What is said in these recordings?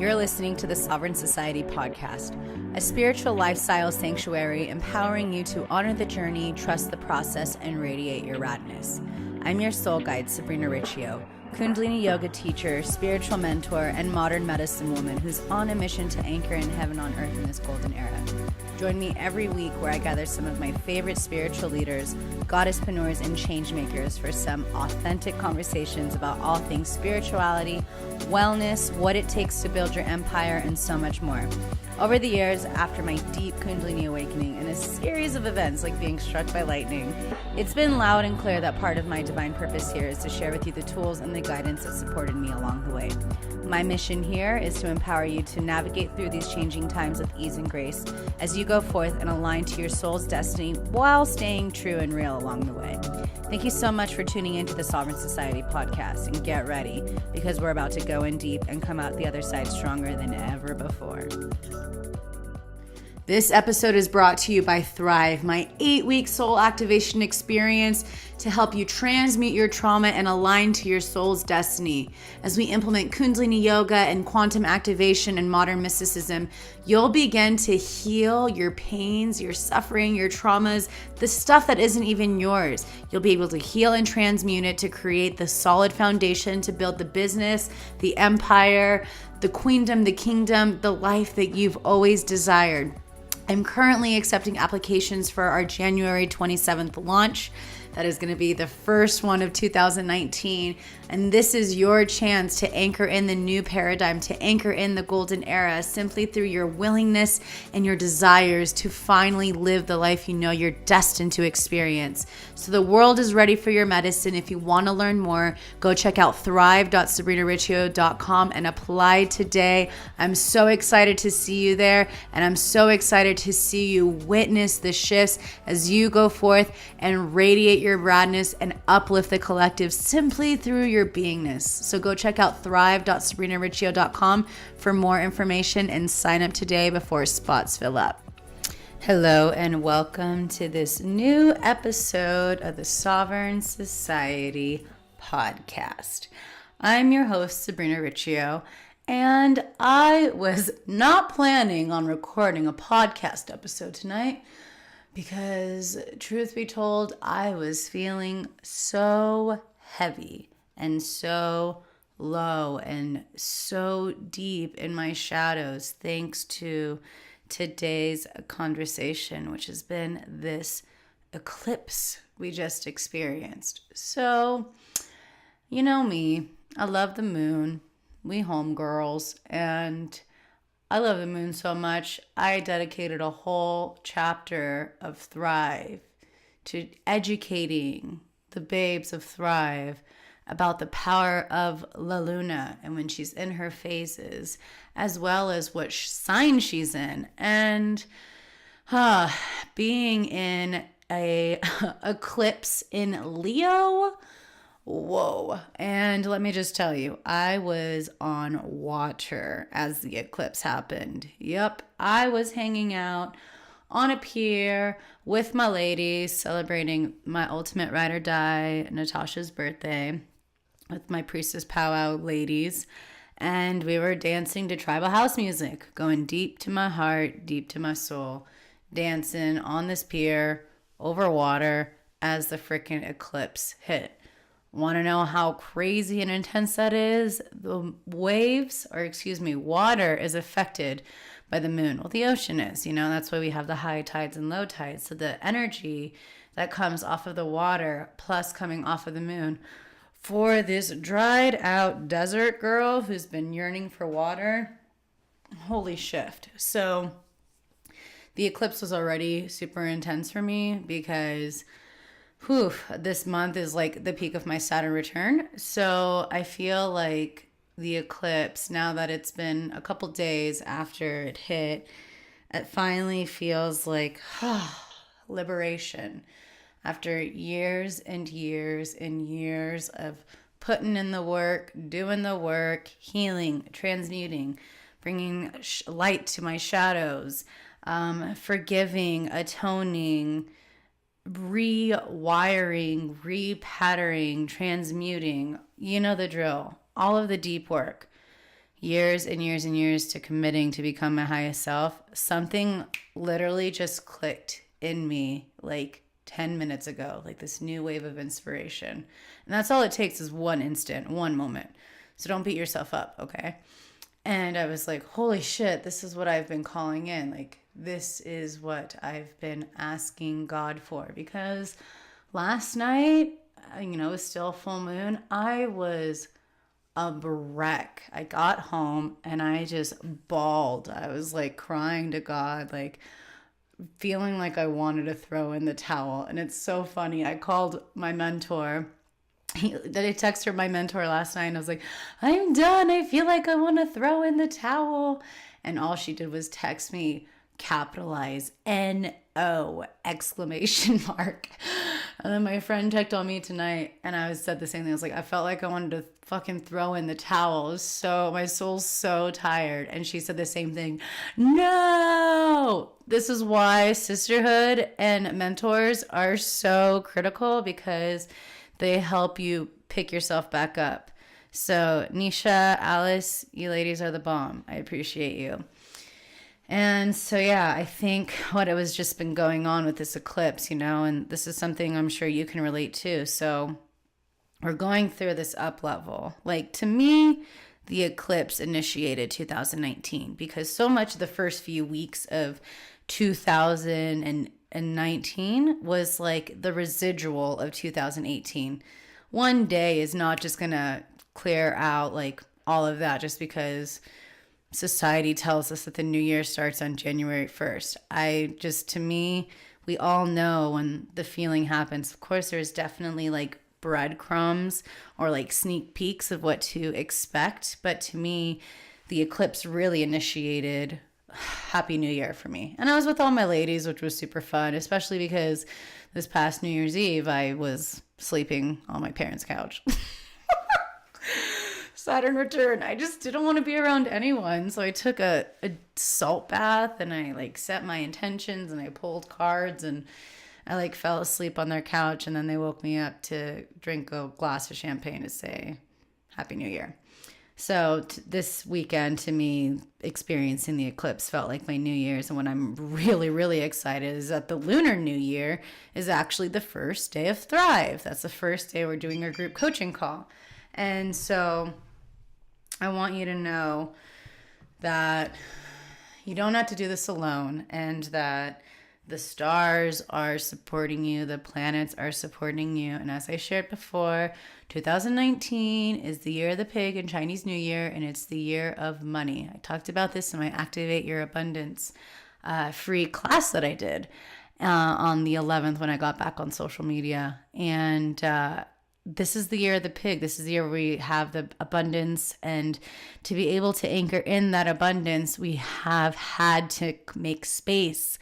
You're listening to the Sovereign Society podcast, a spiritual lifestyle sanctuary empowering you to honor the journey, trust the process, and radiate your radness. I'm your soul guide, Sabrina Riccio, Kundalini yoga teacher, spiritual mentor, and modern medicine woman who's on a mission to anchor in heaven on earth in this golden era. Join me every week where I gather some of my favorite spiritual leaders, goddesspreneurs, and changemakers for some authentic conversations about all things spirituality, wellness, what it takes to build your empire, and so much more. Over the years, after my deep Kundalini awakening and a series of events like being struck by lightning, it's been loud and clear that part of my divine purpose here is to share with you the tools and the guidance that supported me along the way. My mission here is to empower you to navigate through these changing times with ease and grace as you go forth and align to your soul's destiny while staying true and real along the way. Thank you so much for tuning into the Sovereign Society podcast, and get ready because we're about to go in deep and come out the other side stronger than ever before. This episode is brought to you by Thrive, my 8-week soul activation experience to help you transmute your trauma and align to your soul's destiny. As we implement Kundalini yoga and quantum activation and modern mysticism, you'll begin to heal your pains, your suffering, your traumas, the stuff that isn't even yours. You'll be able to heal and transmute it to create the solid foundation to build the business, the empire, the queendom, the kingdom, the life that you've always desired. I'm currently accepting applications for our January 27th launch. That is going to be the first one of 2019. And this is your chance to anchor in the new paradigm, to anchor in the golden era, simply through your willingness and your desires to finally live the life you know you're destined to experience. So the world is ready for your medicine. If you want to learn more, go check out thrive.sabrinariccio.com and apply today. I'm so excited to see you there, and I'm so excited to see you witness the shifts as you go forth and radiate your radness and uplift the collective simply through your beingness. So go check out thrive.sabrinariccio.com for more information and sign up today before spots fill up. Hello and welcome to this new episode of the Sovereign Society podcast. I'm your host, Sabrina Riccio, and I was not planning on recording a podcast episode tonight because, truth be told, I was feeling so heavy and so low and so deep in my shadows thanks to today's conversation, which has been this eclipse we just experienced. So, you know me, I love the moon. We homegirls, and I love the moon so much, I dedicated a whole chapter of Thrive to educating the babes of Thrive about the power of La Luna and when she's in her phases, as well as what sign she's in. And being in a eclipse in Leo, whoa. And let me just tell you, I was on water as the eclipse happened. Yep, I was hanging out on a pier with my ladies, celebrating my ultimate ride or die, Natasha's birthday, with my priestess powwow ladies. And we were dancing to tribal house music, going deep to my heart, deep to my soul, dancing on this pier over water as the freaking eclipse hit. Want to know how crazy and intense that is? The water is affected by the moon. Well, the ocean is, that's why we have the high tides and low tides. So the energy that comes off of the water plus coming off of the moon for this dried out desert girl who's been yearning for water, holy shift. So the eclipse was already super intense for me because this month is like the peak of my Saturn return. So I feel like the eclipse, now that it's been a couple days after it hit, it finally feels like liberation. After years and years and years of putting in the work, doing the work, healing, transmuting, bringing light to my shadows, forgiving, atoning, rewiring, repatterning, transmuting, you know the drill, all of the deep work. years and years and years to committing to become my highest self, something literally just clicked in me like 10 minutes ago, like this new wave of inspiration. And that's all it takes is one instant, one moment. So don't beat yourself up, okay? And I was like, holy shit, this is what I've been calling in. Like, this is what I've been asking God for. Because last night, it was still full moon. I was a wreck. I got home and I just bawled. I was like crying to God, like feeling like I wanted to throw in the towel. And it's so funny. I called my mentor. I texted my mentor last night and I was like, I'm done. I feel like I want to throw in the towel. And all she did was text me, capitalize NO exclamation mark. And then my friend checked on me tonight and I said the same thing. I was like, I felt like I wanted to fucking throw in the towel. So my soul's so tired. And she said the same thing. No, this is why sisterhood and mentors are so critical, because they help you pick yourself back up. So Nisha, Alice, you ladies are the bomb. I appreciate you. And so, yeah, I think what it was just been going on with this eclipse, and this is something I'm sure you can relate to. So we're going through this up level. Like, to me, the eclipse initiated 2019, because so much of the first few weeks of 2019 was like the residual of 2018. One day is not just going to clear out like all of that just because society tells us that the new year starts on January 1st. To me, we all know when the feeling happens. Of course, there's definitely like breadcrumbs or like sneak peeks of what to expect. But to me, the eclipse really initiated Happy New Year for me. And I was with all my ladies, which was super fun, especially because this past New Year's Eve, I was sleeping on my parents' couch. Saturn return. I just didn't want to be around anyone. So I took a salt bath and I like set my intentions and I pulled cards and I like fell asleep on their couch, and then they woke me up to drink a glass of champagne to say Happy New Year. So this weekend, to me, experiencing the eclipse felt like my New Year's. And what I'm really, really excited is that the Lunar New Year is actually the first day of Thrive. That's the first day we're doing our group coaching call. And so I want you to know that you don't have to do this alone, and that the stars are supporting you, the planets are supporting you. And as I shared before, 2019 is the year of the pig in Chinese New Year, and it's the year of money. I talked about this in my Activate Your Abundance free class that I did on the 11th when I got back on social media. And this is the year of the pig. This is the year where we have the abundance, and to be able to anchor in that abundance, we have had to make space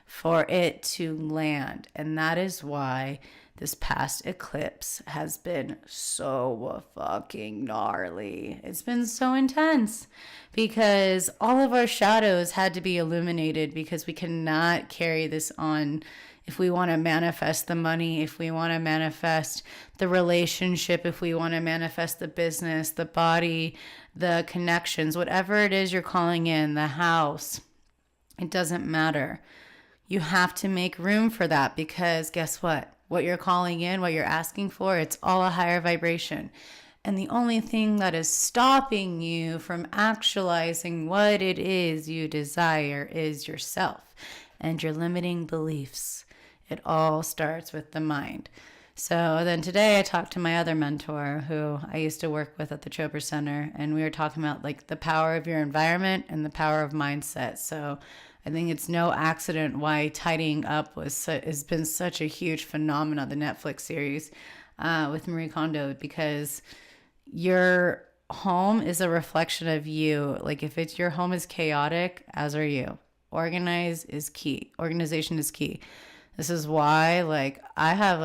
for it to land. And that is why this past eclipse has been so fucking gnarly. It's been so intense because all of our shadows had to be illuminated, because we cannot carry this on if we want to manifest the money, if we want to manifest the relationship, if we want to manifest the business, the body, the connections, whatever it is you're calling in, the house. It doesn't matter. You have to make room for that, because guess what? What you're calling in, what you're asking for, it's all a higher vibration. And the only thing that is stopping you from actualizing what it is you desire is yourself and your limiting beliefs. It all starts with the mind. So then today I talked to my other mentor who I used to work with at the Chopra Center, and we were talking about like the power of your environment and the power of mindset. So I think it's no accident why tidying up has been such a huge phenomenon, the Netflix series with Marie Kondo, because your home is a reflection of you. Like if your home is chaotic, as are you. Organization is key. This is why I have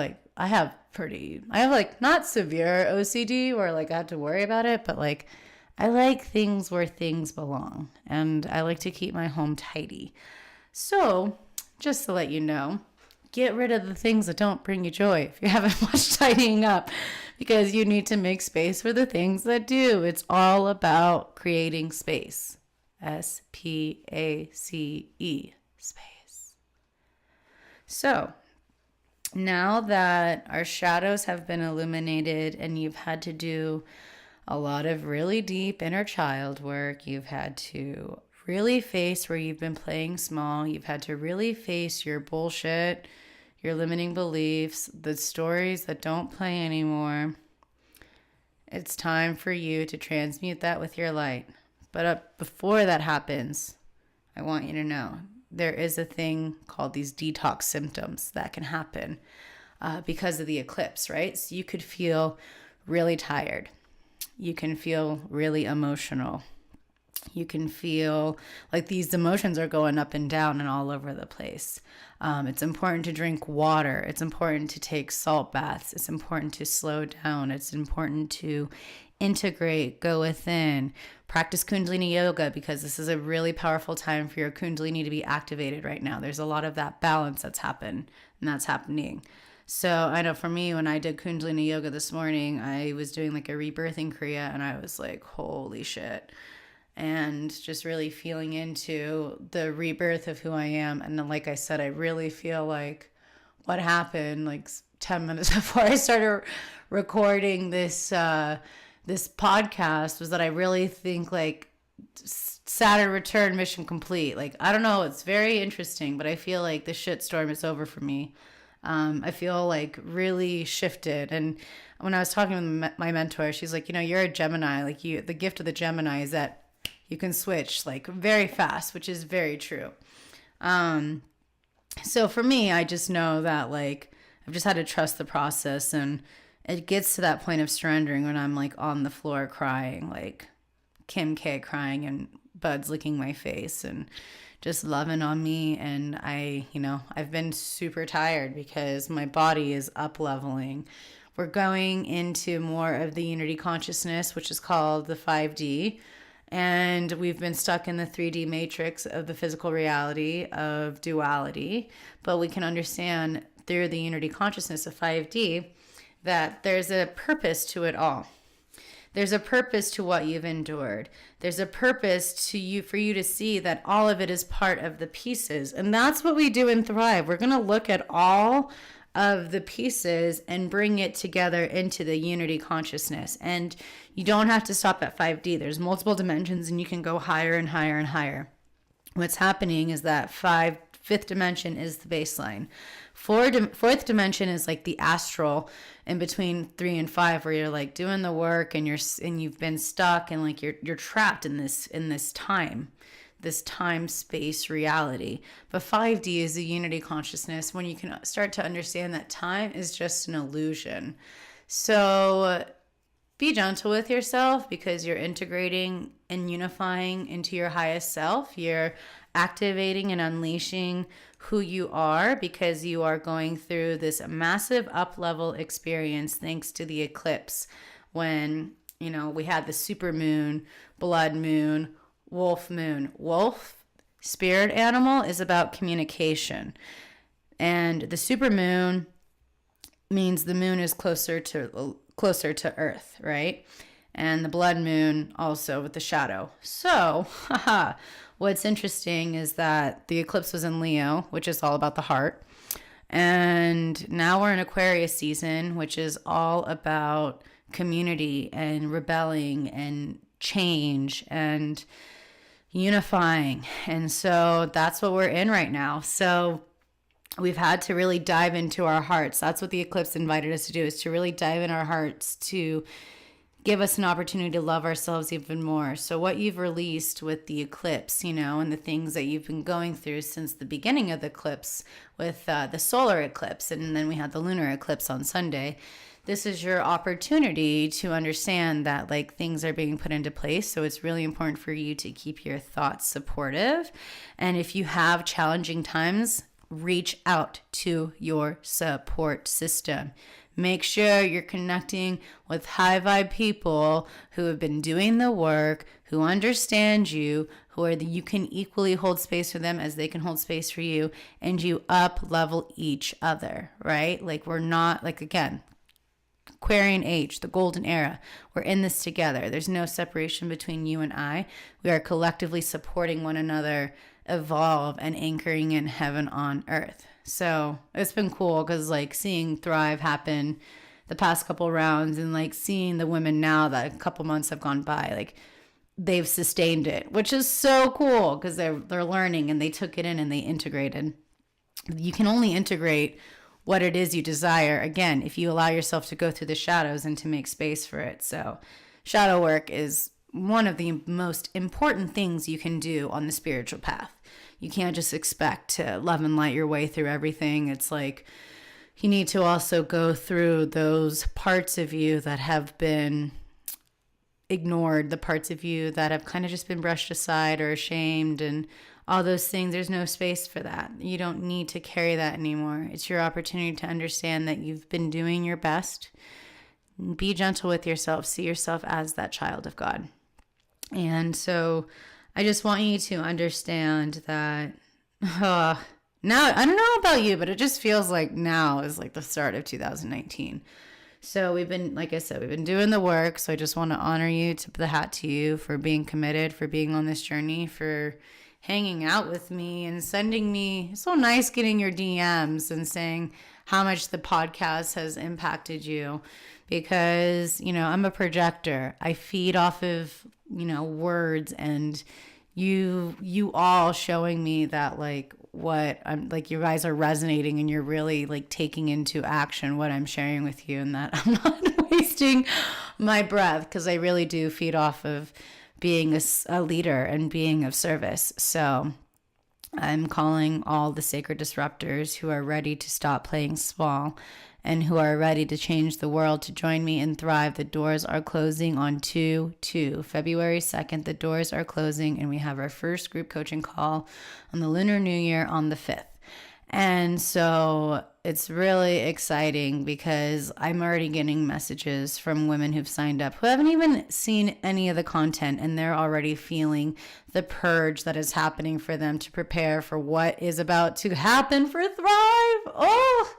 not severe OCD where like I have to worry about it, but like I like things where things belong, and I like to keep my home tidy. So just to let you know, get rid of the things that don't bring you joy if you haven't much tidying up, because you need to make space for the things that do. It's all about creating space. SPACE, space. So now that our shadows have been illuminated and you've had to do a lot of really deep inner child work, you've had to really face where you've been playing small, you've had to really face your bullshit, your limiting beliefs, the stories that don't play anymore. It's time for you to transmute that with your light. But before that happens, I want you to know there is a thing called these detox symptoms that can happen because of the eclipse, right? So you could feel really tired. You can feel really emotional. You can feel like these emotions are going up and down and all over the place. It's important to drink water. It's important to take salt baths. It's important to slow down. It's important to integrate, go within, practice Kundalini yoga, because this is a really powerful time for your Kundalini to be activated right now. There's a lot of that balance that's happened and that's happening. So I know for me, when I did Kundalini yoga this morning, I was doing like a rebirthing Kriya, and I was like, holy shit. And just really feeling into the rebirth of who I am. And then, like I said, I really feel like what happened like 10 minutes before I started recording this this podcast was that I really think like Saturn return mission complete. Like, I don't know, it's very interesting, but I feel like the shitstorm is over for me. I feel like really shifted. And when I was talking with my mentor, she's like, you're a Gemini. Like, the gift of the Gemini is that you can switch like very fast, which is very true. So for me, I just know that like I've just had to trust the process, and it gets to that point of surrendering when I'm like on the floor crying, like Kim K crying and Bud's licking my face and just loving on me. And I've been super tired because my body is up leveling. We're going into more of the unity consciousness, which is called the 5D. And we've been stuck in the 3D matrix of the physical reality of duality. But we can understand through the unity consciousness of 5D that there's a purpose to it all. There's a purpose to what you've endured. There's a purpose to you for you to see that all of it is part of the pieces. And that's what we do in Thrive. We're going to look at all of the pieces and bring it together into the unity consciousness. And you don't have to stop at 5D. There's multiple dimensions, and you can go higher and higher and higher. What's happening is that fifth dimension is the baseline. Fourth dimension is like the astral in between 3 and 5, where you're like doing the work and you've been stuck and like you're trapped in this time space reality. But 5D is the unity consciousness, when you can start to understand that time is just an illusion. So be gentle with yourself, because you're integrating and unifying into your highest self. You're activating and unleashing who you are, because you are going through this massive up-level experience thanks to the eclipse, when we had the super moon, blood moon, wolf moon. Wolf, spirit animal, is about communication. And the super moon means the moon is closer to Earth, right? And the blood moon also with the shadow. So, what's interesting is that the eclipse was in Leo, which is all about the heart. And now we're in Aquarius season, which is all about community and rebelling and change and unifying. And so that's what we're in right now. So we've had to really dive into our hearts. That's what the eclipse invited us to do, is to really dive in our hearts, to give us an opportunity to love ourselves even more. So what you've released with the eclipse, and the things that you've been going through since the beginning of the eclipse with the solar eclipse, and then we had the lunar eclipse on Sunday. This is your opportunity to understand that like things are being put into place. So it's really important for you to keep your thoughts supportive. And if you have challenging times, reach out to your support system. Make sure you're connecting with high vibe people who have been doing the work, who understand you, you can equally hold space for them as they can hold space for you, and you up level each other, right? Like, we're not, like, again, Aquarian age, the golden era. We're in this together. There's no separation between you and I. We are collectively supporting one another evolve and anchoring in heaven on earth. So it's been cool because, like, seeing Thrive happen the past couple rounds, and like seeing the women now that a couple months have gone by, like, they've sustained it, which is so cool because they're learning and they took it in and they integrated. You can only integrate what it is you desire, again, if you allow yourself to go through the shadows and to make space for it. So shadow work is one of the most important things you can do on the spiritual path. You can't just expect to love and light your way through everything. It's like, you need to also go through those parts of you that have been ignored, the parts of you that have kind of just been brushed aside or ashamed and all those things. There's no space for that. You don't need to carry that anymore. It's your opportunity to understand that you've been doing your best. Be gentle with yourself. See yourself as that child of God. And so I just want you to understand that now, I don't know about you, but it just feels like now is like the start of 2019. So we've been, like I said, we've been doing the work. So I just want to honor you, tip the hat to you for being committed, for being on this journey, for hanging out with me and sending me, it's so nice getting your DMs and saying how much the podcast has impacted you, because, you know, I'm a projector. I feed off of, you know, words, and you all showing me that, like, what I'm like, you guys are resonating and you're really like taking into action what I'm sharing with you, and that I'm not wasting my breath, because I really do feed off of being a leader and being of service. So I'm calling all the sacred disruptors who are ready to stop playing small and who are ready to change the world to join me and thrive. The doors are closing on February 2nd. The doors are closing, and we have our first group coaching call on the Lunar New Year on the 5th. And so it's really exciting because I'm already getting messages from women who've signed up who haven't even seen any of the content, and they're already feeling the purge that is happening for them to prepare for what is about to happen for Thrive. Oh,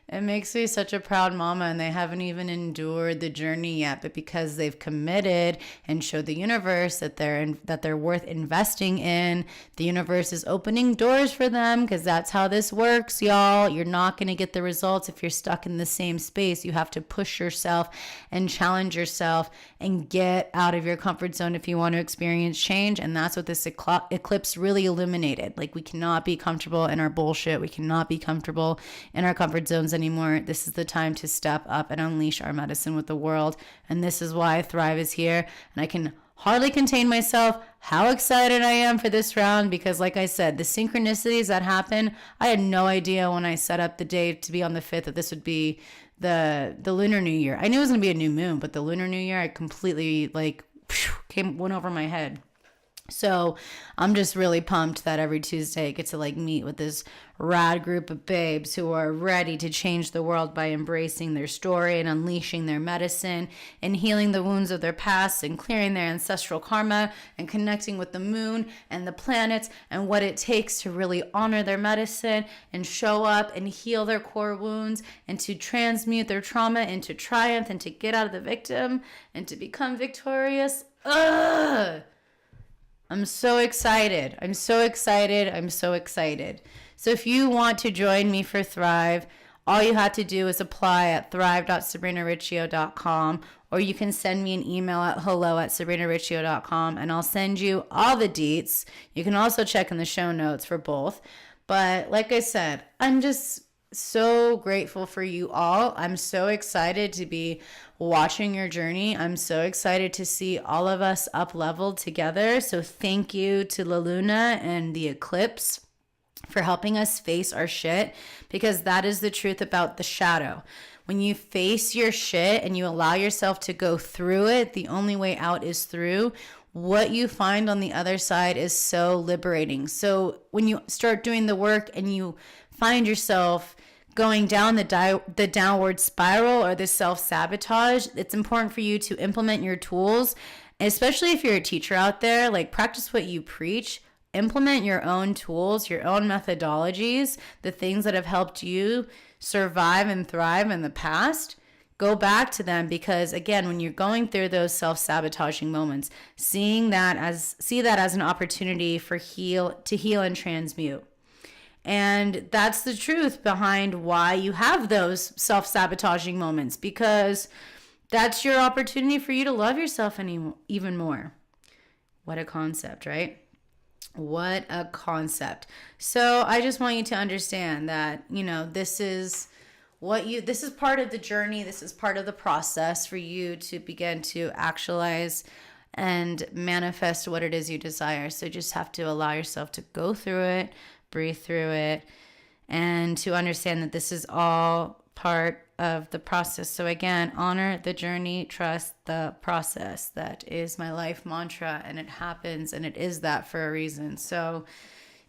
it makes me such a proud mama, and they haven't even endured the journey yet, but because they've committed and showed the universe that they're worth investing in, the universe is opening doors for them, because that's how this works, y'all. You're not going to get the results if you're stuck in the same space. You have to push yourself and challenge yourself and get out of your comfort zone if you want to experience change, and that's what this eclipse really illuminated. Like, we cannot be comfortable in our bullshit. We cannot be comfortable in our comfort zones anymore. This is the time to step up and unleash our medicine with the world. And this is why Thrive is here. And I can hardly contain myself how excited I am for this round, because, like I said, the synchronicities that happen, I had no idea when I set up the day to be on the 5th that this would be the Lunar New Year. I knew it was going to be a new moon, but the Lunar New Year, I completely went over my head. So I'm just really pumped that every Tuesday I get to like meet with this rad group of babes who are ready to change the world by embracing their story and unleashing their medicine and healing the wounds of their past and clearing their ancestral karma and connecting with the moon and the planets and what it takes to really honor their medicine and show up and heal their core wounds and to transmute their trauma into triumph and to get out of the victim and to become victorious. I'm so excited. I'm so excited. I'm so excited. So if you want to join me for Thrive, all you have to do is apply at thrive.sabrinariccio.com, or you can send me an email at hello@sabrinariccio.com, and I'll send you all the deets. You can also check in the show notes for both. But like I said, I'm just so grateful for you all. I'm so excited to be watching your journey. I'm so excited to see all of us up leveled together. So thank you to La Luna and the Eclipse for helping us face our shit, because that is the truth about the shadow. When you face your shit and you allow yourself to go through it, the only way out is through. What you find on the other side is so liberating. So when you start doing the work and you find yourself going down the downward spiral or the self-sabotage, it's important for you to implement your tools Especially if you're a teacher out there, like practice what you preach. Implement your own tools, your own methodologies, the things that have helped you survive and thrive in the past. Go back to them, because again, when you're going through those self-sabotaging moments, see that as an opportunity to heal and transmute. And that's the truth behind why you have those self-sabotaging moments, because that's your opportunity for you to love yourself even more. What a concept, right? What a concept. So I just want you to understand that, this is part of the journey. This is part of the process for you to begin to actualize and manifest what it is you desire. So you just have to allow yourself to go through it, breathe through it, and to understand that this is all part of the process. So again, honor the journey, trust the process. That is my life mantra, and it happens, and it is that for a reason. So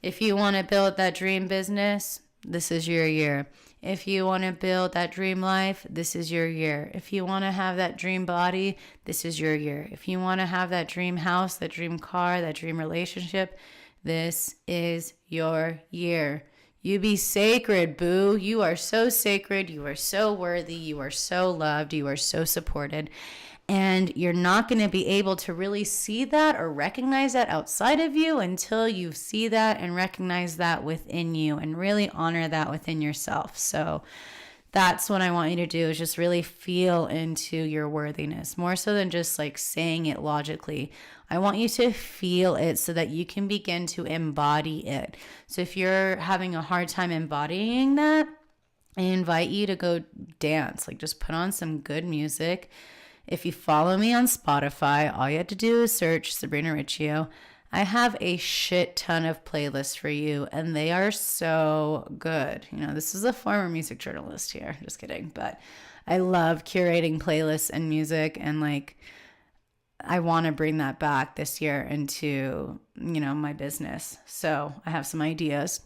if you want to build that dream business, this is your year. If you want to build that dream life, this is your year. If you want to have that dream body, this is your year. If you want to have that dream house, that dream car, that dream relationship, this is your year. You be sacred, boo. You are so sacred. You are so worthy. You are so loved. You are so supported. And you're not going to be able to really see that or recognize that outside of you until you see that and recognize that within you and really honor that within yourself. So that's what I want you to do, is just really feel into your worthiness, more so than just like saying it logically. I want you to feel it so that you can begin to embody it. So if you're having a hard time embodying that, I invite you to go dance. Like, just put on some good music. If you follow me on Spotify, all you have to do is search Sabrina Riccio. I have a shit ton of playlists for you, and they are so good. This is a former music journalist here. Just kidding. But I love curating playlists and music, and I want to bring that back this year into, my business. So I have some ideas.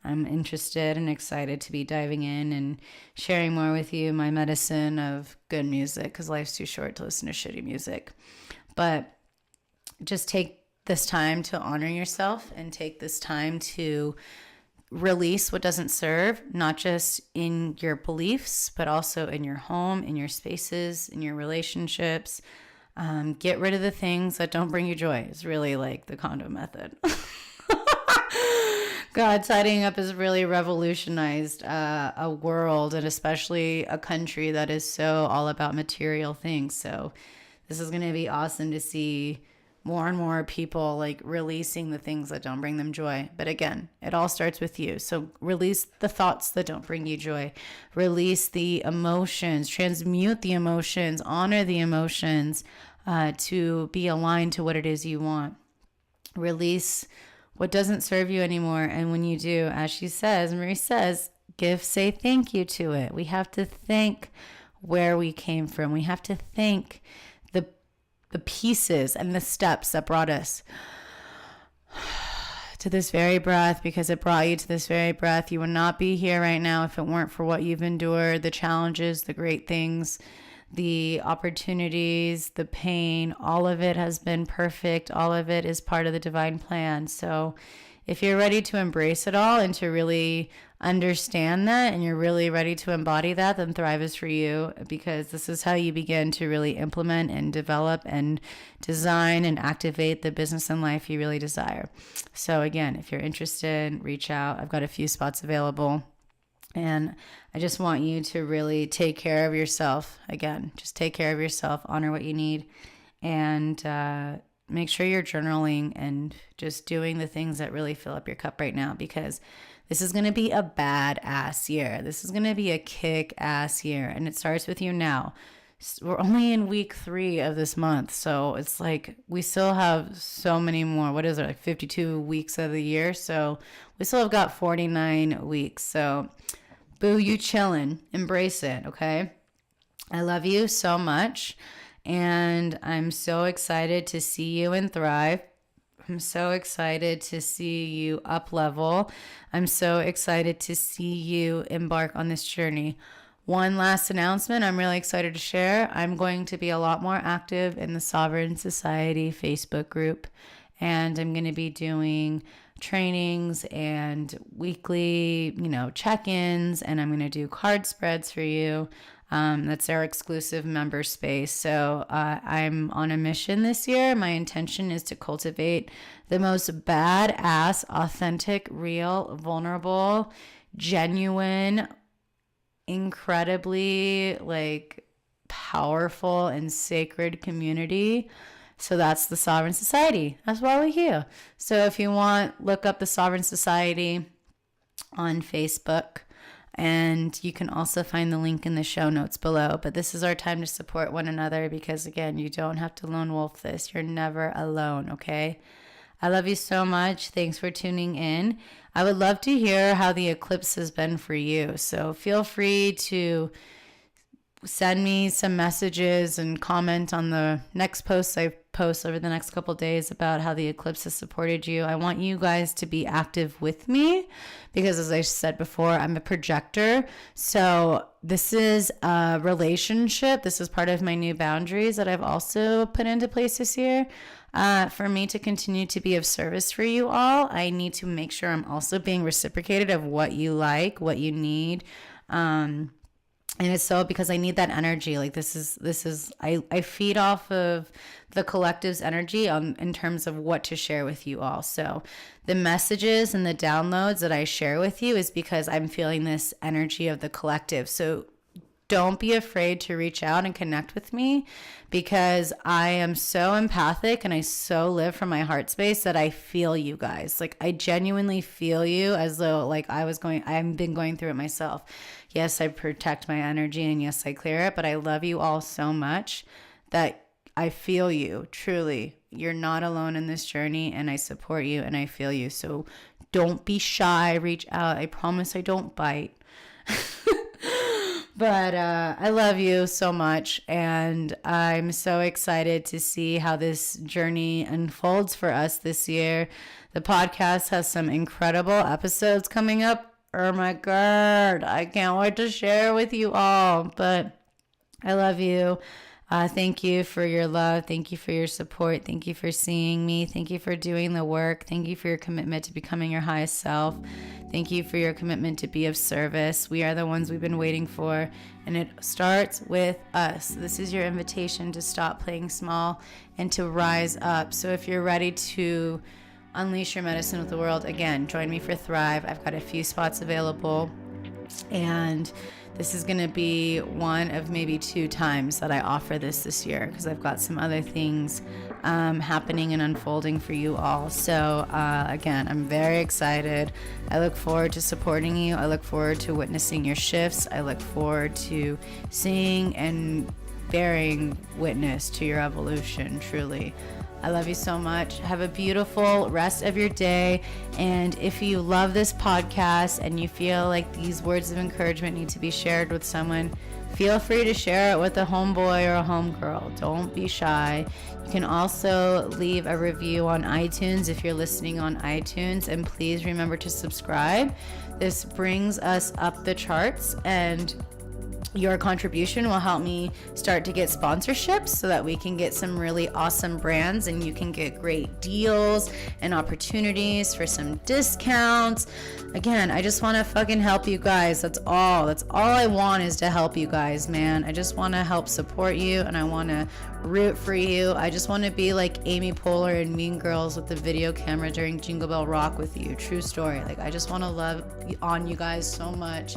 I'm interested and excited to be diving in and sharing more with you my medicine of good music, because life's too short to listen to shitty music. But just take this time to honor yourself, and take this time to release what doesn't serve, not just in your beliefs, but also in your home, in your spaces, in your relationships. Get rid of the things that don't bring you joy. It's really like the condo method. God, tidying up has really revolutionized a world, and especially a country that is so all about material things. So this is going to be awesome to see more and more people releasing the things that don't bring them joy. But again, it all starts with you. So release the thoughts that don't bring you joy. Release the emotions, transmute the emotions, honor the emotions to be aligned to what it is you want. Release what doesn't serve you anymore. And when you do, as Marie says, say thank you to it. We have to thank where we came from. We have to thank the pieces and the steps that brought us to this very breath, because it brought you to this very breath. You would not be here right now if it weren't for what you've endured, the challenges, the great things, the opportunities, the pain. All of it has been perfect. All of it is part of the divine plan. So if you're ready to embrace it all and to really understand that, and you're really ready to embody that, then Thrive is for you, because this is how you begin to really implement and develop and design and activate the business and life you really desire. So again, if you're interested, reach out. I've got a few spots available. And I just want you to really take care of yourself. Again, just take care of yourself, honor what you need, and make sure you're journaling and just doing the things that really fill up your cup right now, because this is going to be a badass year. This is going to be a kick-ass year, and it starts with you now. We're only in week 3 of this month, so it's we still have so many more. What is it, 52 weeks of the year? So we still have got 49 weeks. So boo, you chillin'. Embrace it, okay? I love you so much. And I'm so excited to see you in Thrive. I'm so excited to see you up level. I'm so excited to see you embark on this journey One last announcement I'm really excited to share. I'm going to be a lot more active in the Sovereign Society Facebook group, and I'm going to be doing trainings and weekly, check-ins, and I'm going to do card spreads for you. That's our exclusive member space. So I'm on a mission this year. My intention is to cultivate the most badass, authentic, real, vulnerable, genuine, incredibly powerful and sacred community. So that's the Sovereign Society. That's why we're here. So if you want, look up the Sovereign Society on Facebook. And you can also find the link in the show notes below. But this is our time to support one another because, again, you don't have to lone wolf this. You're never alone, okay? I love you so much. Thanks for tuning in. I would love to hear how the eclipse has been for you. So feel free to send me some messages and comment on the next posts I post over the next couple days about how the eclipse has supported you. I want you guys to be active with me because, as I said before, I'm a projector. So this is a relationship. This is part of my new boundaries that I've also put into place this year. For me to continue to be of service for you all, I need to make sure I'm also being reciprocated of what you like, what you need. And it's so because I need that energy. I feed off of the collective's energy in terms of what to share with you all. So the messages and the downloads that I share with you is because I'm feeling this energy of the collective. So don't be afraid to reach out and connect with me because I am so empathic and I so live from my heart space that I feel you guys. I genuinely feel you as though I've been going through it myself. Yes, I protect my energy and yes, I clear it, but I love you all so much that I feel you, truly. You're not alone in this journey and I support you and I feel you. So don't be shy, reach out. I promise I don't bite. But I love you so much, and I'm so excited to see how this journey unfolds for us this year. The podcast has some incredible episodes coming up. Oh my God, I can't wait to share with you all, but I love you. Thank you for your love. Thank you for your support. Thank you for seeing me. Thank you for doing the work. Thank you for your commitment to becoming your highest self. Thank you for your commitment to be of service. We are the ones we've been waiting for, and it starts with us. This is your invitation to stop playing small and to rise up. So if you're ready to unleash your medicine with the world, again, join me for Thrive. I've got a few spots available, and this is going to be one of maybe 2 times that I offer this year because I've got some other things happening and unfolding for you all. So again, I'm very excited. I look forward to supporting you. I look forward to witnessing your shifts. I look forward to seeing and bearing witness to your evolution, truly. I love you so much. Have a beautiful rest of your day. And if you love this podcast and you feel like these words of encouragement need to be shared with someone, feel free to share it with a homeboy or a homegirl. Don't be shy. You can also leave a review on iTunes if you're listening on iTunes. And please remember to subscribe. This brings us up the charts, and your contribution will help me start to get sponsorships so that we can get some really awesome brands and you can get great deals and opportunities for some discounts. Again, I just want to fucking help you guys. That's all I want is to help you guys, man. I just want to help support you and I want to root for you. I just want to be like Amy Poehler in Mean Girls with the video camera during Jingle Bell Rock with you. True story. I just want to love on you guys so much,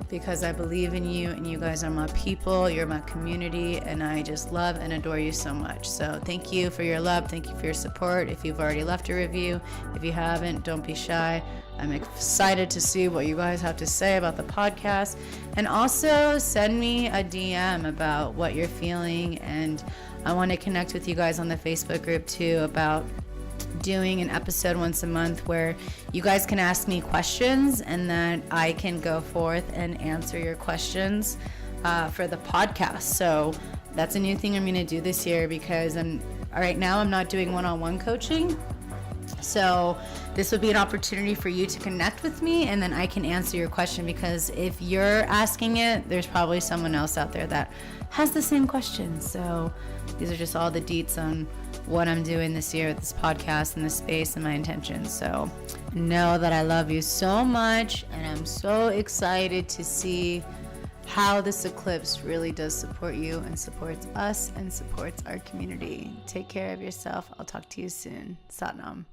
because I believe in you and you guys are my people, you're my community, and I just love and adore you so much. So thank you for your love, thank you for your support. If you've already left a review, if you haven't, don't be shy. I'm excited to see what you guys have to say about the podcast. And also send me a DM about what you're feeling, and I want to connect with you guys on the Facebook group too about doing an episode once a month where you guys can ask me questions and then I can go forth and answer your questions for the podcast. So that's a new thing I'm going to do this year because right now I'm not doing one-on-one coaching. So this would be an opportunity for you to connect with me, and then I can answer your question, because if you're asking it, there's probably someone else out there that has the same question. So these are just all the deets on what I'm doing this year with this podcast and this space and my intentions. So know that I love you so much, and I'm so excited to see how this eclipse really does support you and supports us and supports our community. Take care of yourself. I'll talk to you soon. Satnam.